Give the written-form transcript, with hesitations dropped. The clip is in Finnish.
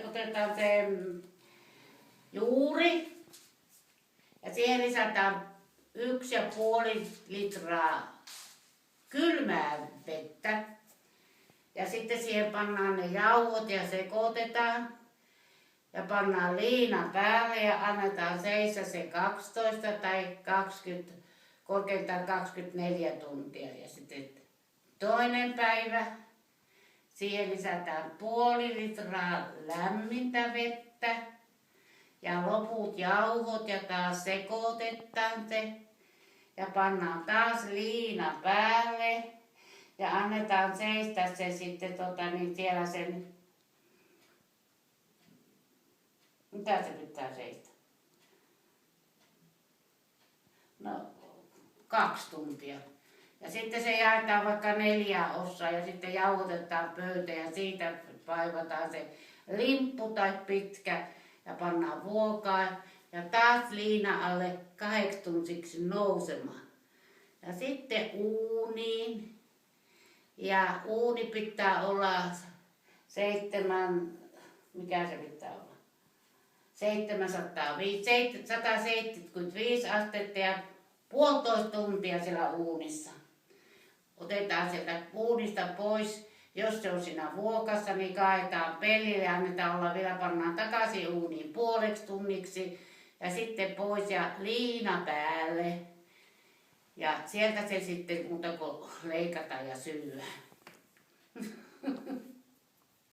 otetaan se juuri ja siihen lisätään 1,5 litraa kylmää vettä. Ja sitten siihen pannaan ne jauhot ja sekoitetaan. Ja pannaan liina päälle ja annetaan seistä se 12 tai 20, korkeintaan 24 tuntia. Ja sitten toinen päivä, siihen lisätään 0,5 litraa lämmintä vettä. Ja loput jauhot ja taas sekoitetaan se. Ja pannaan taas liina päälle. Ja annetaan seistä se sitten siellä sen. Mitä se pitää seistä? No, 2 tuntia. Ja sitten se jaetaan vaikka 4 osaa ja sitten jauhotetaan pöytään ja siitä vaivataan se limppu tai pitkä ja pannaan vuokaan ja taas liina alle 8 tunniksi nousemaan. Ja sitten uuniin. Ja uuni pitää olla 175 astetta ja 1,5 tuntia siellä uunissa. Otetaan sieltä uunista pois. Jos se on siinä vuokassa, niin kaadetaan pellille ja annetaan olla vielä, pannaan takaisin uuniin 0,5 tunniksi. Ja sitten pois ja liina päälle. Ja sieltä se sitten muuta kuin leikataan ja syödään.